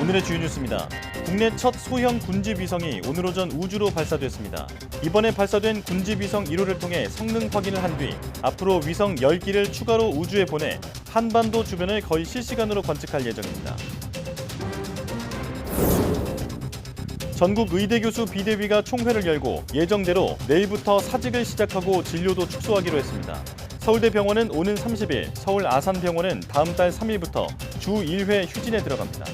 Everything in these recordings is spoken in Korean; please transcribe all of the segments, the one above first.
오늘의 주요 뉴스입니다. 국내 첫 소형 군집위성이 오늘 오전 우주로 발사됐습니다. 이번에 발사된 군집위성 1호를 통해 성능 확인을 한 뒤 앞으로 위성 10기를 추가로 우주에 보내 한반도 주변을 거의 실시간으로 관측할 예정입니다. 전국 의대 교수 비대위가 총회를 열고 예정대로 내일부터 사직을 시작하고 진료도 축소하기로 했습니다. 서울대병원은 오는 30일, 서울 아산병원은 다음 달 3일부터 주 1회 휴진에 들어갑니다.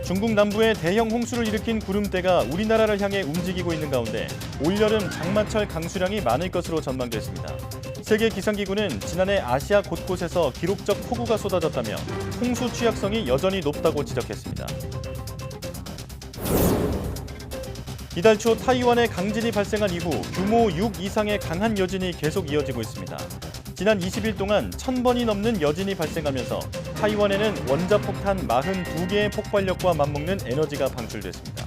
중국 남부에 대형 홍수를 일으킨 구름대가 우리나라를 향해 움직이고 있는 가운데 올여름 장마철 강수량이 많을 것으로 전망됐습니다. 세계기상기구는 지난해 아시아 곳곳에서 기록적 폭우가 쏟아졌다며 홍수 취약성이 여전히 높다고 지적했습니다. 이달 초 타이완에 강진이 발생한 이후 규모 6 이상의 강한 여진이 계속 이어지고 있습니다. 지난 20일 동안 1000번이 넘는 여진이 발생하면서 타이완에는 원자폭탄 42개의 폭발력과 맞먹는 에너지가 방출됐습니다.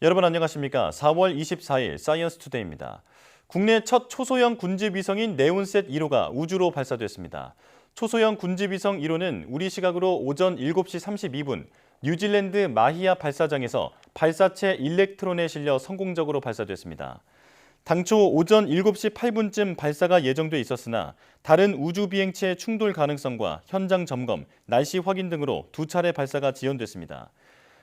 여러분 안녕하십니까? 4월 24일 사이언스 투데이입니다. 국내 첫 초소형 군집위성인 네온셋 1호가 우주로 발사됐습니다. 초소형 군집위성 1호는 우리 시각으로 오전 7시 32분 뉴질랜드 마히아 발사장에서 발사체 일렉트론에 실려 성공적으로 발사됐습니다. 당초 오전 7시 8분쯤 발사가 예정돼 있었으나 다른 우주 비행체의 충돌 가능성과 현장 점검, 날씨 확인 등으로 두 차례 발사가 지연됐습니다.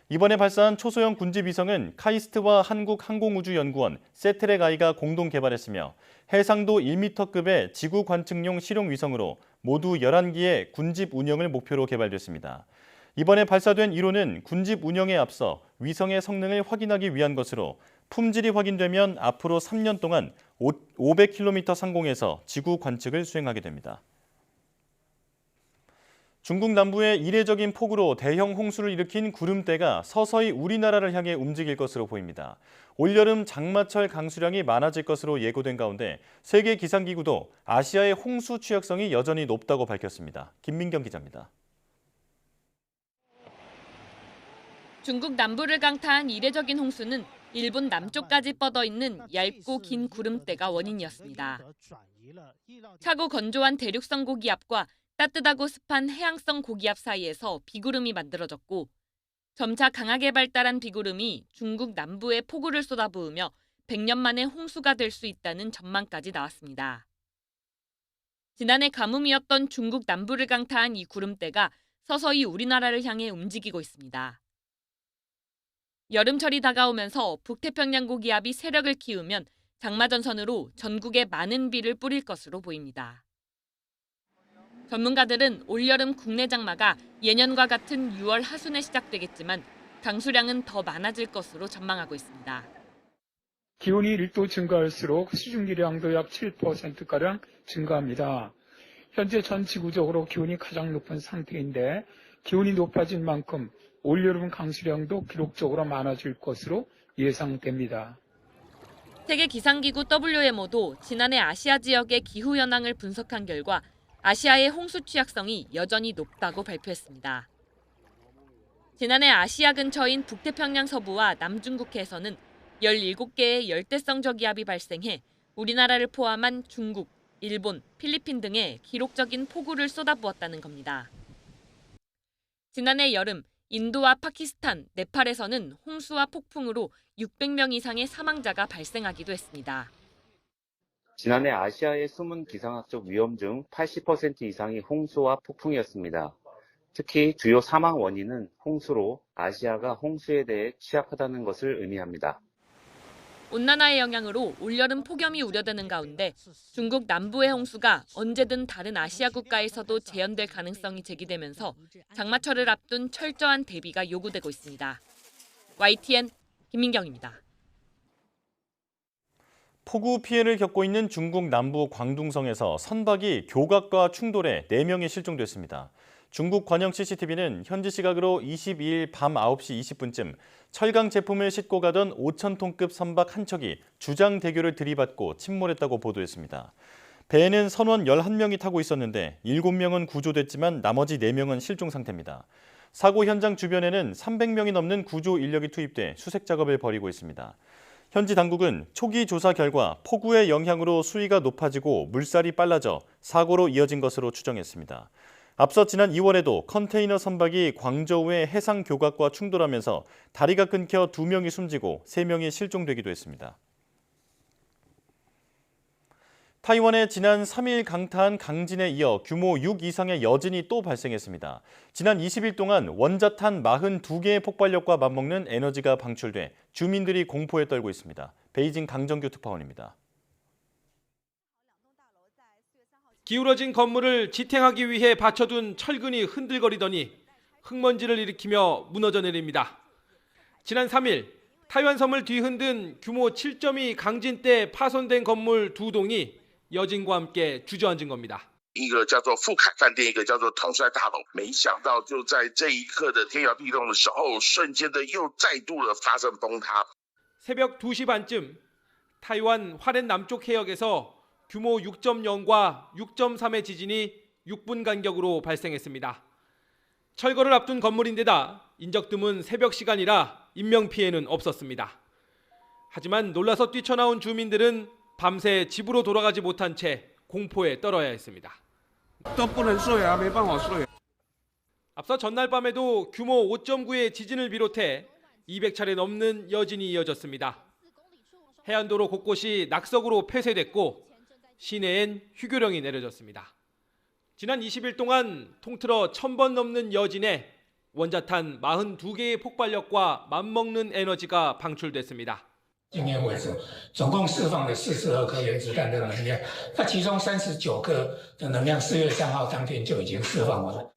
이번에 발사한 초소형 군집위성은 카이스트와 한국항공우주연구원, 세트랙아이가 공동 개발했으며 해상도 1m급의 지구 관측용 실용 위성으로 모두 11기의 군집 운영을 목표로 개발됐습니다. 이번에 발사된 1호는 군집 운영에 앞서 위성의 성능을 확인하기 위한 것으로 품질이 확인되면 앞으로 3년 동안 500km 상공에서 지구 관측을 수행하게 됩니다. 중국 남부의 이례적인 폭우로 대형 홍수를 일으킨 구름대가 서서히 우리나라를 향해 움직일 것으로 보입니다. 올여름 장마철 강수량이 많아질 것으로 예고된 가운데 세계기상기구도 아시아의 홍수 취약성이 여전히 높다고 밝혔습니다. 김민경 기자입니다. 중국 남부를 강타한 이례적인 홍수는 일본 남쪽까지 뻗어있는 얇고 긴 구름대가 원인이었습니다. 차고 건조한 대륙성 고기압과 따뜻하고 습한 해양성 고기압 사이에서 비구름이 만들어졌고 점차 강하게 발달한 비구름이 중국 남부에 폭우를 쏟아부으며 100년 만에 홍수가 될 수 있다는 전망까지 나왔습니다. 지난해 가뭄이었던 중국 남부를 강타한 이 구름대가 서서히 우리나라를 향해 움직이고 있습니다. 여름철이 다가오면서 북태평양 고기압이 세력을 키우면 장마전선으로 전국에 많은 비를 뿌릴 것으로 보입니다. 전문가들은 올여름 국내 장마가 예년과 같은 6월 하순에 시작되겠지만 강수량은 더 많아질 것으로 전망하고 있습니다. 기온이 1도 증가할수록 수증기량도 약 7%가량 증가합니다. 현재 전 지구적으로 기온이 가장 높은 상태인데 기온이 높아진 만큼 올여름 강수량도 기록적으로 많아질 것으로 예상됩니다. 세계기상기구 WMO도 지난해 아시아 지역의 기후 현황을 분석한 결과 아시아의 홍수 취약성이 여전히 높다고 발표했습니다. 지난해 아시아 근처인 북태평양 서부와 남중국해에서는 17개의 열대성 저기압이 발생해 우리나라를 포함한 중국, 일본, 필리핀 등에 기록적인 폭우를 쏟아부었다는 겁니다. 지난해 여름 인도와 파키스탄, 네팔에서는 홍수와 폭풍으로 600명 이상의 사망자가 발생하기도 했습니다. 지난해 아시아의 숨은 기상학적 위험 중 80% 이상이 홍수와 폭풍이었습니다. 특히 주요 사망 원인은 홍수로 아시아가 홍수에 대해 취약하다는 것을 의미합니다. 온난화의 영향으로 올여름 폭염이 우려되는 가운데 중국 남부의 홍수가 언제든 다른 아시아 국가에서도 재현될 가능성이 제기되면서 장마철을 앞둔 철저한 대비가 요구되고 있습니다. YTN 김민경입니다. 폭우 피해를 겪고 있는 중국 남부 광둥성에서 선박이 교각과 충돌해 4명이 실종됐습니다. 중국 관영 CCTV는 현지 시각으로 22일 밤 9시 20분쯤 철강 제품을 싣고 가던 5,000톤급 선박 한 척이 주장대교를 들이받고 침몰했다고 보도했습니다. 배에는 선원 11명이 타고 있었는데 7명은 구조됐지만 나머지 4명은 실종 상태입니다. 사고 현장 주변에는 300명이 넘는 구조 인력이 투입돼 수색 작업을 벌이고 있습니다. 현지 당국은 초기 조사 결과 폭우의 영향으로 수위가 높아지고 물살이 빨라져 사고로 이어진 것으로 추정했습니다. 앞서 지난 2월에도 컨테이너 선박이 광저우의 해상 교각과 충돌하면서 다리가 끊겨 2명이 숨지고 3명이 실종되기도 했습니다. 타이완의 지난 3일 강타한 강진에 이어 규모 6 이상의 여진이 또 발생했습니다. 지난 20일 동안 원자탄 42개의 폭발력과 맞먹는 에너지가 방출돼 주민들이 공포에 떨고 있습니다. 베이징 강정규 특파원입니다. 기울어진 건물을 지탱하기 위해 받쳐둔 철근이 흔들거리더니 흙먼지를 일으키며 무너져 내립니다. 지난 3일 타이완 섬을 뒤흔든 규모 7.2 강진 때 파손된 건물 2동이 여진과 함께 주저앉은 겁니다. 一个叫做富凯饭店，一个叫做统帅大楼。没想到就在这一刻的天摇地动的时候，瞬间的又再度的发生崩塌。 새벽 2시 반쯤 타이완 화롄 남쪽 해역에서 규모 6.0과 6.3의 지진이 6분 간격으로 발생했습니다. 철거를 앞둔 건물인데다 인적 드문 새벽 시간이라 인명피해는 없었습니다. 하지만 놀라서 뛰쳐나온 주민들은 밤새 집으로 돌아가지 못한 채 공포에 떨어야 했습니다. 앞서 전날 밤에도 규모 5.9의 지진을 비롯해 200차례 넘는 여진이 이어졌습니다. 해안도로 곳곳이 낙석으로 폐쇄됐고 시내엔 휴교령이 내려졌습니다. 지난 20일 동안 통틀어 1000번 넘는 여진에 원자탄 42개의 폭발력과 맞먹는 에너지가 방출됐습니다. 今年为止，总共释放了42颗原子弹的能量，那其中39颗的能量4月3号当天就已经释放完了。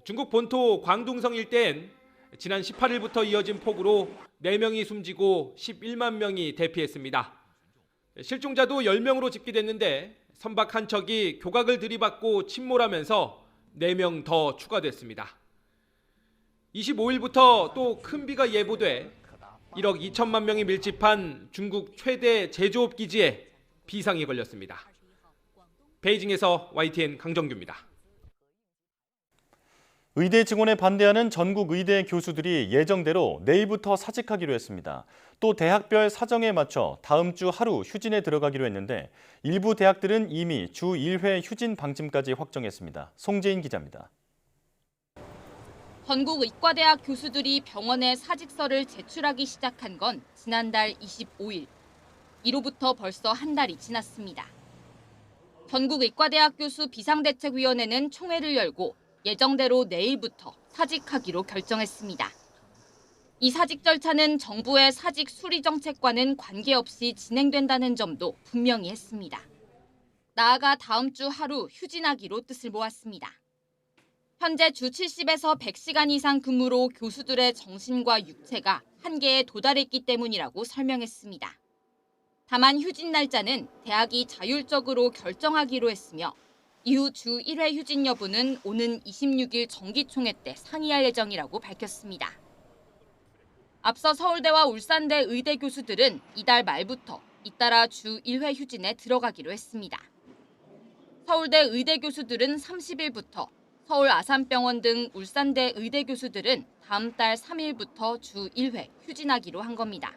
중국 본토 광둥성 일대엔 지난 18일부터 이어진 폭우로 4명이 숨지고 11만 명이 대피했습니다. 실종자도 10명으로 집계됐는데 선박 한 척이 교각을 들이받고 침몰하면서 4명 더 추가됐습니다. 25일부터 또 큰 비가 예보돼 1억 2천만 명이 밀집한 중국 최대 제조업 기지에 비상이 걸렸습니다. 베이징에서 YTN 강정규입니다. 의대 증원에 반대하는 전국 의대 교수들이 예정대로 내일부터 사직하기로 했습니다. 또 대학별 사정에 맞춰 다음 주 하루 휴진에 들어가기로 했는데 일부 대학들은 이미 주 1회 휴진 방침까지 확정했습니다. 송재인 기자입니다. 전국 의과대학 교수들이 병원에 사직서를 제출하기 시작한 건 지난달 25일. 이로부터 벌써 한 달이 지났습니다. 전국 의과대학 교수 비상대책위원회는 총회를 열고 예정대로 내일부터 사직하기로 결정했습니다. 이 사직 절차는 정부의 사직 수리 정책과는 관계없이 진행된다는 점도 분명히 했습니다. 나아가 다음 주 하루 휴진하기로 뜻을 모았습니다. 현재 주 70에서 100시간 이상 근무로 교수들의 정신과 육체가 한계에 도달했기 때문이라고 설명했습니다. 다만 휴진 날짜는 대학이 자율적으로 결정하기로 했으며 이후 주 1회 휴진 여부는 오는 26일 정기총회 때 상의할 예정이라고 밝혔습니다. 앞서 서울대와 울산대 의대 교수들은 이달 말부터 잇따라 주 1회 휴진에 들어가기로 했습니다. 서울대 의대 교수들은 30일부터 서울 아산병원 등 울산대 의대 교수들은 다음 달 3일부터 주 1회 휴진하기로 한 겁니다.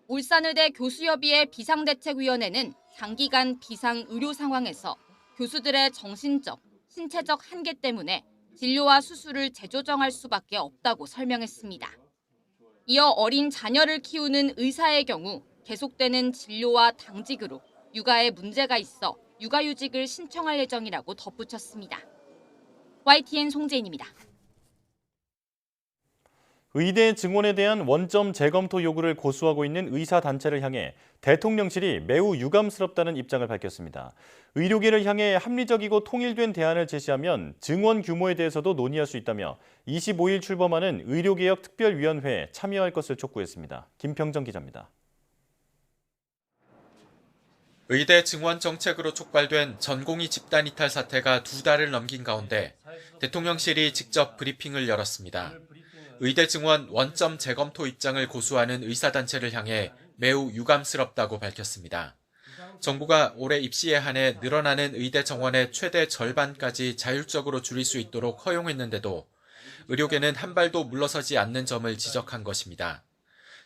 울산의대 교수협의회 비상대책위원회는 장기간 비상의료 상황에서 교수들의 정신적, 신체적 한계 때문에 진료와 수술을 재조정할 수밖에 없다고 설명했습니다. 이어 어린 자녀를 키우는 의사의 경우 계속되는 진료와 당직으로 육아에 문제가 있어 육아휴직을 신청할 예정이라고 덧붙였습니다. YTN 송재인입니다. 의대 증원에 대한 원점 재검토 요구를 고수하고 있는 의사단체를 향해 대통령실이 매우 유감스럽다는 입장을 밝혔습니다. 의료계를 향해 합리적이고 통일된 대안을 제시하면 증원 규모에 대해서도 논의할 수 있다며 25일 출범하는 의료개혁 특별위원회에 참여할 것을 촉구했습니다. 김평정 기자입니다. 의대 증원 정책으로 촉발된 전공의 집단 이탈 사태가 2달을 넘긴 가운데 대통령실이 직접 브리핑을 열었습니다. 의대 증원 원점 재검토 입장을 고수하는 의사단체를 향해 매우 유감스럽다고 밝혔습니다. 정부가 올해 입시에 한해 늘어나는 의대 정원의 최대 절반까지 자율적으로 줄일 수 있도록 허용했는데도 의료계는 한 발도 물러서지 않는 점을 지적한 것입니다.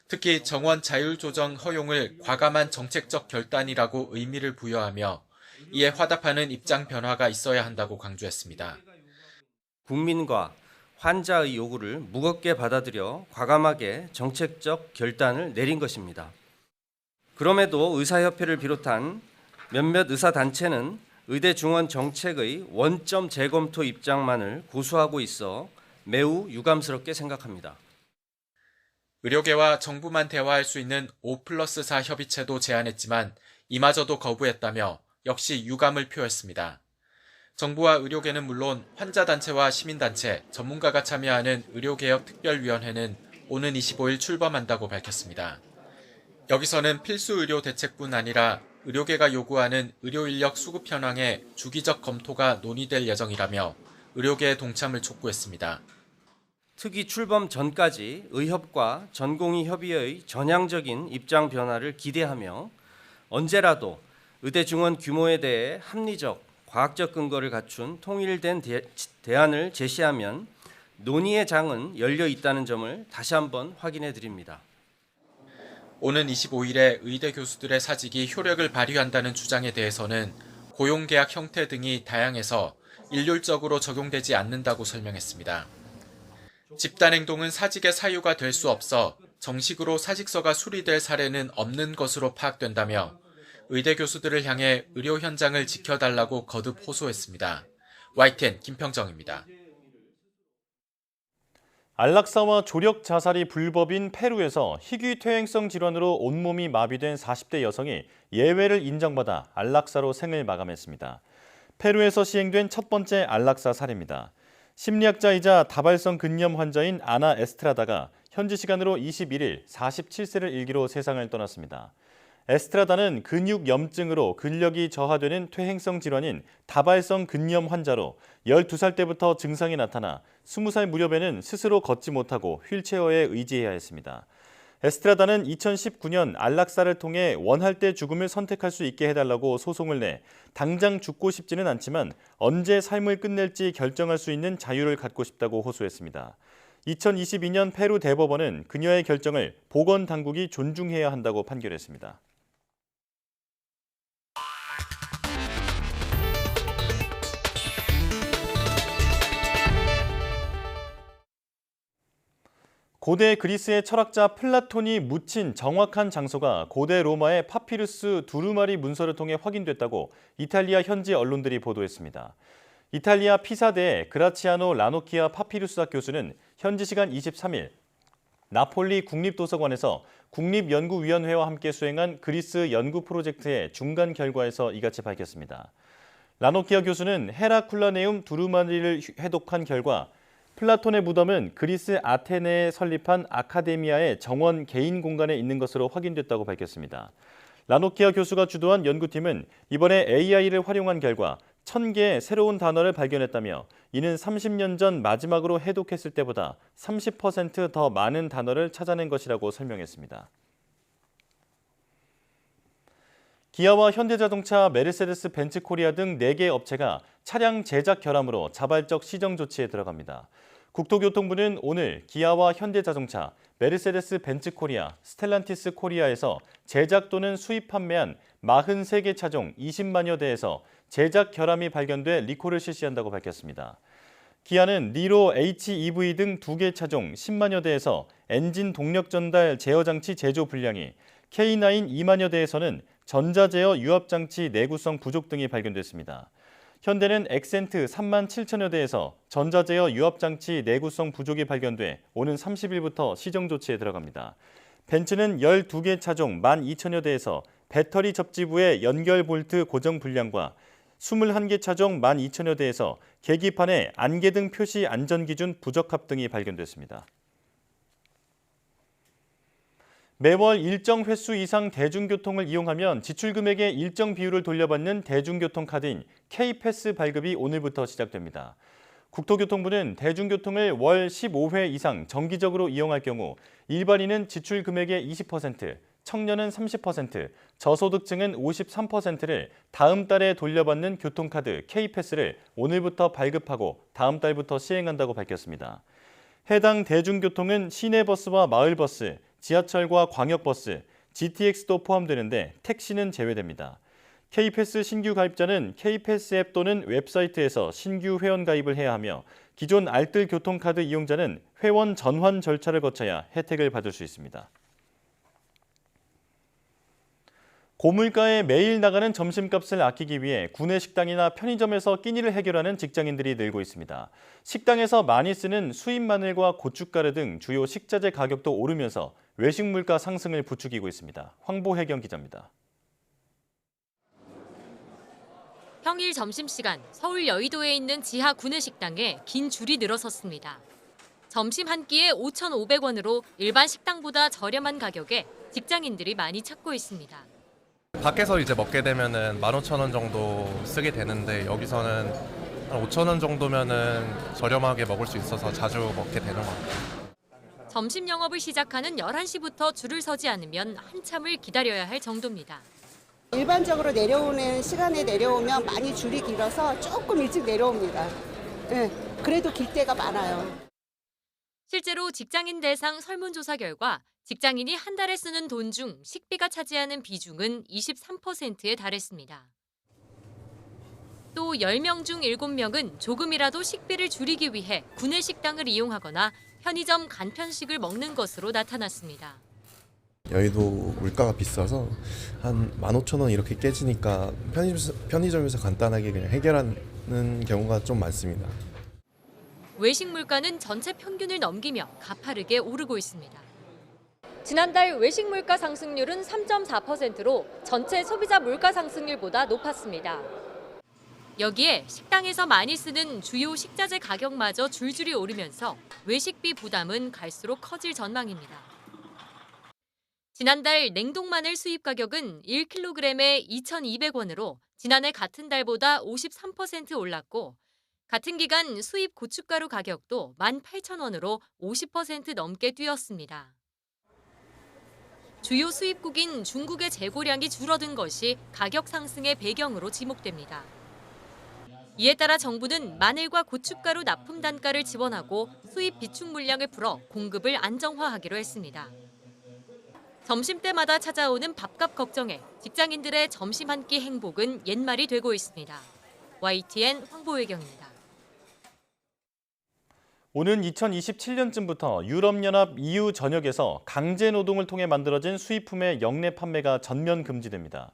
특히 정원 자율조정 허용을 과감한 정책적 결단이라고 의미를 부여하며 이에 화답하는 입장 변화가 있어야 한다고 강조했습니다. 국민과 환자의 요구를 무겁게 받아들여 과감하게 정책적 결단을 내린 것입니다. 그럼에도 의사협회를 비롯한 몇몇 의사단체는 의대 중원 정책의 원점 재검토 입장만을 고수하고 있어 매우 유감스럽게 생각합니다. 의료계와 정부만 대화할 수 있는 5+4 협의체도 제안했지만 이마저도 거부했다며 역시 유감을 표했습니다. 정부와 의료계는 물론 환자단체와 시민단체, 전문가가 참여하는 의료개혁특별위원회는 오는 25일 출범한다고 밝혔습니다. 여기서는 필수 의료 대책뿐 아니라 의료계가 요구하는 의료인력 수급 현황의 주기적 검토가 논의될 예정이라며 의료계의 동참을 촉구했습니다. 특위 출범 전까지 의협과 전공의 협의회의 전향적인 입장 변화를 기대하며 언제라도 의대 중원 규모에 대해 합리적, 과학적 근거를 갖춘 통일된 대안을 제시하면 논의의 장은 열려 있다는 점을 다시 한번 확인해 드립니다. 오는 25일에 의대 교수들의 사직이 효력을 발휘한다는 주장에 대해서는 고용계약 형태 등이 다양해서 일률적으로 적용되지 않는다고 설명했습니다. 집단행동은 사직의 사유가 될 수 없어 정식으로 사직서가 수리될 사례는 없는 것으로 파악된다며 의대 교수들을 향해 의료 현장을 지켜달라고 거듭 호소했습니다. YTN 김평정입니다. 안락사와 조력 자살이 불법인 페루에서 희귀 퇴행성 질환으로 온몸이 마비된 40대 여성이 예외를 인정받아 안락사로 생을 마감했습니다. 페루에서 시행된 첫 번째 안락사 사례입니다. 심리학자이자 다발성 근염 환자인 아나 에스트라다가 현지 시간으로 21일 47세를 일기로 세상을 떠났습니다. 에스트라다는 근육염증으로 근력이 저하되는 퇴행성 질환인 다발성 근염 환자로 12살 때부터 증상이 나타나 20살 무렵에는 스스로 걷지 못하고 휠체어에 의지해야 했습니다. 에스트라다는 2019년 안락사를 통해 원할 때 죽음을 선택할 수 있게 해달라고 소송을 내 당장 죽고 싶지는 않지만 언제 삶을 끝낼지 결정할 수 있는 자유를 갖고 싶다고 호소했습니다. 2022년 페루 대법원은 그녀의 결정을 보건당국이 존중해야 한다고 판결했습니다. 고대 그리스의 철학자 플라톤이 묻힌 정확한 장소가 고대 로마의 파피루스 두루마리 문서를 통해 확인됐다고 이탈리아 현지 언론들이 보도했습니다. 이탈리아 피사대의 그라치아노 라노키아 파피루스학 교수는 현지 시간 23일 나폴리 국립도서관에서 국립연구위원회와 함께 수행한 그리스 연구 프로젝트의 중간 결과에서 이같이 밝혔습니다. 라노키아 교수는 헤라쿨라네움 두루마리를 해독한 결과 플라톤의 무덤은 그리스 아테네에 설립한 아카데미아의 정원 개인 공간에 있는 것으로 확인됐다고 밝혔습니다. 라노키아 교수가 주도한 연구팀은 이번에 AI를 활용한 결과 1000개의 새로운 단어를 발견했다며 이는 30년 전 마지막으로 해독했을 때보다 30% 더 많은 단어를 찾아낸 것이라고 설명했습니다. 기아와 현대자동차, 메르세데스 벤츠 코리아 등 4개 업체가 차량 제작 결함으로 자발적 시정 조치에 들어갑니다. 국토교통부는 오늘 기아와 현대자동차, 메르세데스 벤츠 코리아, 스텔란티스 코리아에서 제작 또는 수입 판매한 43개 차종 20만여 대에서 제작 결함이 발견돼 리콜을 실시한다고 밝혔습니다. 기아는 니로 HEV 등 2개 차종 10만여 대에서 엔진 동력 전달 제어 장치 제조 불량이, K9 2만여 대에서는 전자제어 유압장치 내구성 부족 등이 발견됐습니다. 현대는 엑센트 3만 7천여 대에서 전자제어 유압장치 내구성 부족이 발견돼 오는 30일부터 시정 조치에 들어갑니다. 벤츠는 12개 차종 12,000여 대에서 배터리 접지부의 연결 볼트 고정 불량과 21개 차종 12,000여 대에서 계기판에 안개등 표시 안전기준 부적합 등이 발견됐습니다. 매월 일정 횟수 이상 대중교통을 이용하면 지출금액의 일정 비율을 돌려받는 대중교통카드인 K패스 발급이 오늘부터 시작됩니다. 국토교통부는 대중교통을 월 15회 이상 정기적으로 이용할 경우 일반인은 지출금액의 20%, 청년은 30%, 저소득층은 53%를 다음 달에 돌려받는 교통카드 K패스를 오늘부터 발급하고 다음 달부터 시행한다고 밝혔습니다. 해당 대중교통은 시내버스와 마을버스, 지하철과 광역버스, GTX도 포함되는데 택시는 제외됩니다. K패스 신규 가입자는 K패스 앱 또는 웹사이트에서 신규 회원 가입을 해야 하며 기존 알뜰 교통카드 이용자는 회원 전환 절차를 거쳐야 혜택을 받을 수 있습니다. 고물가에 매일 나가는 점심값을 아끼기 위해 구내 식당이나 편의점에서 끼니를 해결하는 직장인들이 늘고 있습니다. 식당에서 많이 쓰는 수입 마늘과 고춧가루 등 주요 식자재 가격도 오르면서 외식 물가 상승을 부추기고 있습니다. 황보혜경 기자입니다. 평일 점심시간 서울 여의도에 있는 지하 구내식당에 긴 줄이 늘어섰습니다. 점심 한 끼에 5,500원으로 일반 식당보다 저렴한 가격에 직장인들이 많이 찾고 있습니다. 밖에서 이제 먹게 되면은 15,000원 정도 쓰게 되는데 여기서는 한 5,000원 정도면은 저렴하게 먹을 수 있어서 자주 먹게 되는 것 같아요. 점심 영업을 시작하는 11시부터 줄을 서지 않으면 한참을 기다려야 할 정도입니다. 일반적으로 내려오는 시간에 내려오면 많이 줄이 길어서 조금 일찍 내려옵니다. 네, 그래도 길 때가 많아요. 실제로 직장인 대상 설문조사 결과 직장인이 한 달에 쓰는 돈 중 식비가 차지하는 비중은 23%에 달했습니다. 또 10명 중 7명은 조금이라도 식비를 줄이기 위해 구내식당을 이용하거나 편의점 간편식을 먹는 것으로 나타났습니다. 여의도 물가가 비싸서 한 15,000원 이렇게 깨지니까 편의점에서 간단하게 그냥 해결하는 경우가 좀 많습니다. 외식 물가는 전체 평균을 넘기며 가파르게 오르고 있습니다. 지난달 외식 물가 상승률은 3.4%로 전체 소비자 물가 상승률보다 높았습니다. 여기에 식당에서 많이 쓰는 주요 식자재 가격마저 줄줄이 오르면서 외식비 부담은 갈수록 커질 전망입니다. 지난달 냉동마늘 수입 가격은 1kg에 2,200원으로 지난해 같은 달보다 53% 올랐고 같은 기간 수입 고춧가루 가격도 18,000원으로 50% 넘게 뛰었습니다. 주요 수입국인 중국의 재고량이 줄어든 것이 가격 상승의 배경으로 지목됩니다. 이에 따라 정부는 마늘과 고춧가루 납품 단가를 지원하고 수입 비축 물량을 풀어 공급을 안정화하기로 했습니다. 점심때마다 찾아오는 밥값 걱정에 직장인들의 점심 한 끼 행복은 옛말이 되고 있습니다. YTN 황보혜경입니다. 오는 2027년쯤부터 유럽연합 EU 전역에서 강제 노동을 통해 만들어진 수입품의 역내 판매가 전면 금지됩니다.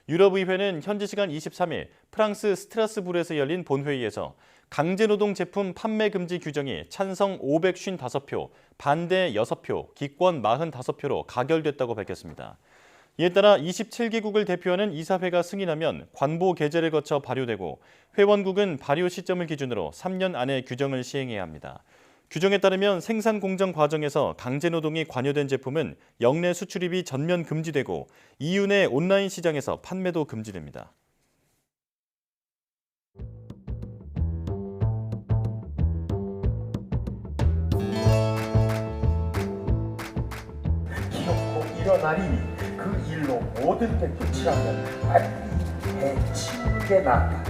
유럽의회는 현지 시간 23일 프랑스 스트라스부르에서 열린 본회의에서 강제노동 제품 판매 금지 규정이 찬성 555표, 반대 6표, 기권 45표로 가결됐다고 밝혔습니다. 이에 따라 27개국을 대표하는 이사회가 승인하면 관보 게재를 거쳐 발효되고 회원국은 발효 시점을 기준으로 3년 안에 규정을 시행해야 합니다. 규정에 따르면 생산 공정 과정에서 강제노동이 관여된 제품은 역내 수출입이 전면 금지되고 EU 내 온라인 시장에서 판매도 금지됩니다. 기어코 일어나리니 그 일로 모든 게 끝이 나면 빨리 해치우는 게 낫다.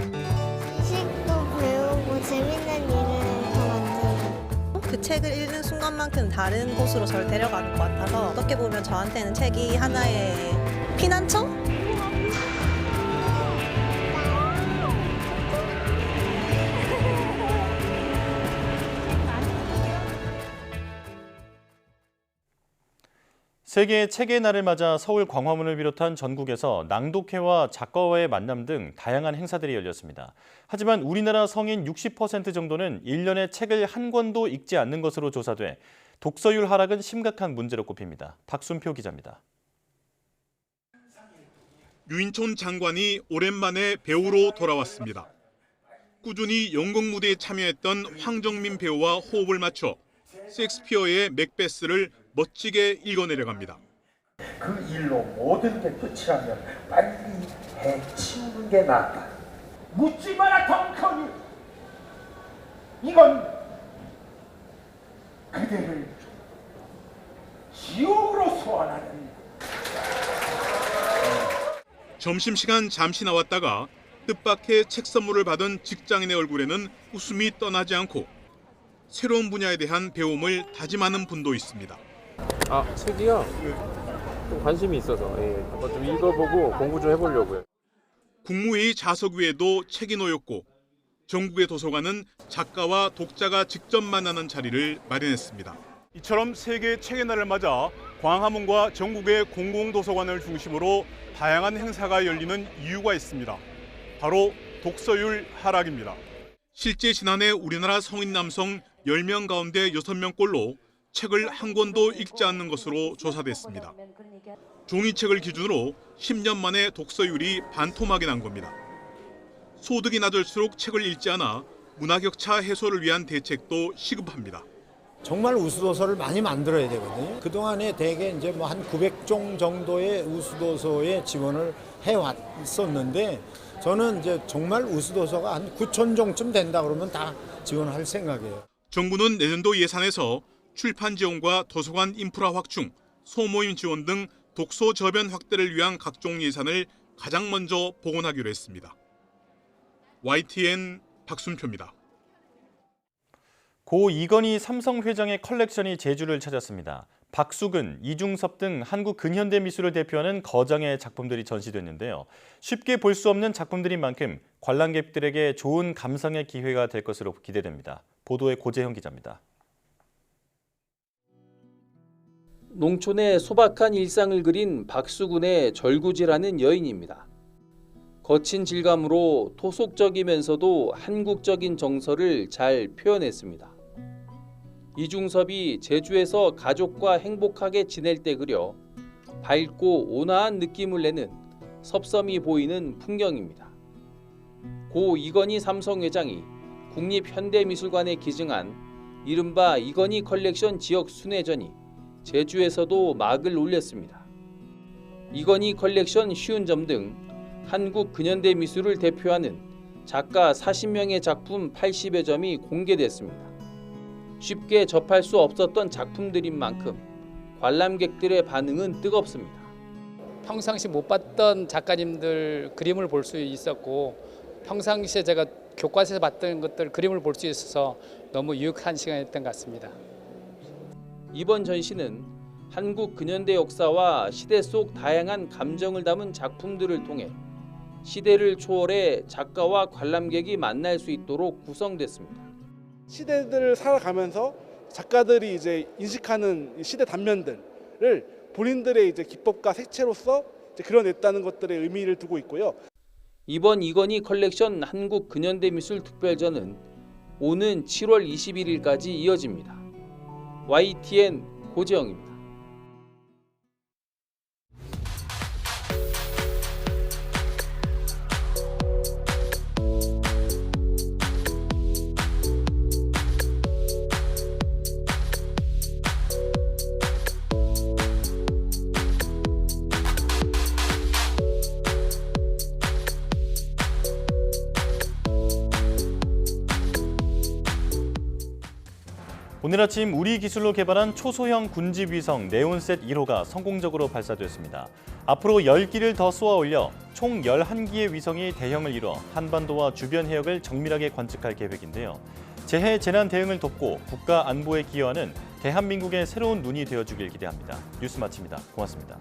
지식도 배우고 재밌는 일을 더 만들고. 그 책을 읽는 순간만큼 다른 곳으로 저를 데려가는 것 같아서 어떻게 보면 저한테는 책이 하나의 피난처? 세계 책의 날을 맞아 서울 광화문을 비롯한 전국에서 낭독회와 작가와의 만남 등 다양한 행사들이 열렸습니다. 하지만 우리나라 성인 60% 정도는 1년에 책을 한 권도 읽지 않는 것으로 조사돼 독서율 하락은 심각한 문제로 꼽힙니다. 박순표 기자입니다. 유인촌 장관이 오랜만에 배우로 돌아왔습니다. 꾸준히 연극 무대에 참여했던 황정민 배우와 호흡을 맞춰 셰익스피어의 맥베스를 멋지게 읽어내려갑니다. 그 일로 모든 게 끝이 나면 빨리 해치우는 게 낫다. 묻지 마라 덩컨이. 이건 그대를 지옥으로 소환하는. 점심시간 잠시 나왔다가 뜻밖의 책 선물을 받은 직장인의 얼굴에는 웃음이 떠나지 않고 새로운 분야에 대한 배움을 다짐하는 분도 있습니다. 책이요? 좀 관심이 있어서 한번 좀 읽어보고 공부 좀 해보려고요. 국무회의 자석 위에도 책이 놓였고 전국의 도서관은 작가와 독자가 직접 만나는 자리를 마련했습니다. 이처럼 세계 책의 날을 맞아 광화문과 전국의 공공도서관을 중심으로 다양한 행사가 열리는 이유가 있습니다. 바로 독서율 하락입니다. 실제 지난해 우리나라 성인 남성 10명 가운데 6명꼴로 책을 한 권도 읽지 않는 것으로 조사됐습니다. 종이책을 기준으로 10년 만에 독서율이 반토막이 난 겁니다. 소득이 낮을수록 책을 읽지 않아 문화격차 해소를 위한 대책도 시급합니다. 정말 우수도서를 많이 만들어야 되거든요. 그동안에 대개 이제 뭐 한 900종 정도의 우수도서에 지원을 해왔었는데 저는 이제 정말 우수도서가 한 9,000종쯤 된다 그러면 다 지원할 생각이에요. 정부는 내년도 예산에서 출판 지원과 도서관 인프라 확충, 소모임 지원 등 독서 저변 확대를 위한 각종 예산을 가장 먼저 복원하기로 했습니다. YTN 박순표입니다. 고 이건희 삼성 회장의 컬렉션이 제주를 찾았습니다. 박수근, 이중섭 등 한국 근현대 미술을 대표하는 거장의 작품들이 전시됐는데요. 쉽게 볼 수 없는 작품들인 만큼 관람객들에게 좋은 감상의 기회가 될 것으로 기대됩니다. 보도에 고재형 기자입니다. 농촌의 소박한 일상을 그린 박수근의 절구지라는 여인입니다. 거친 질감으로 토속적이면서도 한국적인 정서를 잘 표현했습니다. 이중섭이 제주에서 가족과 행복하게 지낼 때 그려 밝고 온화한 느낌을 내는 섭섬이 보이는 풍경입니다. 고 이건희 삼성 회장이 국립현대미술관에 기증한 이른바 이건희 컬렉션 지역 순회전이 제주에서도 막을 올렸습니다. 이건희 컬렉션 쉬운 점 등 한국 근현대 미술을 대표하는 작가 40명의 작품 80여 점이 공개됐습니다. 쉽게 접할 수 없었던 작품들인 만큼 관람객들의 반응은 뜨겁습니다. 평상시 못 봤던 작가님들 그림을 볼 수 있었고 평상시에 제가 교과서에서 봤던 것들 그림을 볼 수 있어서 너무 유익한 시간이었던 것 같습니다. 이번 전시는 한국 근현대 역사와 시대 속 다양한 감정을 담은 작품들을 통해 시대를 초월해 작가와 관람객이 만날 수 있도록 구성됐습니다. 시대들을 살아가면서 작가들이 이제 인식하는 시대 단면들을 본인들의 이제 기법과 색채로서 이제 그려냈다는 것들의 의미를 두고 있고요. 이번 이건희 컬렉션 한국 근현대 미술 특별전은 오는 7월 21일까지 이어집니다. YTN 고재영입니다. 오늘 아침 우리 기술로 개발한 초소형 군집위성 네온셋 1호가 성공적으로 발사됐습니다. 앞으로 10기를 더 쏘아 올려 총 11기의 위성이 대형을 이뤄 한반도와 주변 해역을 정밀하게 관측할 계획인데요. 재해 재난 대응을 돕고 국가 안보에 기여하는 대한민국의 새로운 눈이 되어주길 기대합니다. 뉴스 마칩니다. 고맙습니다.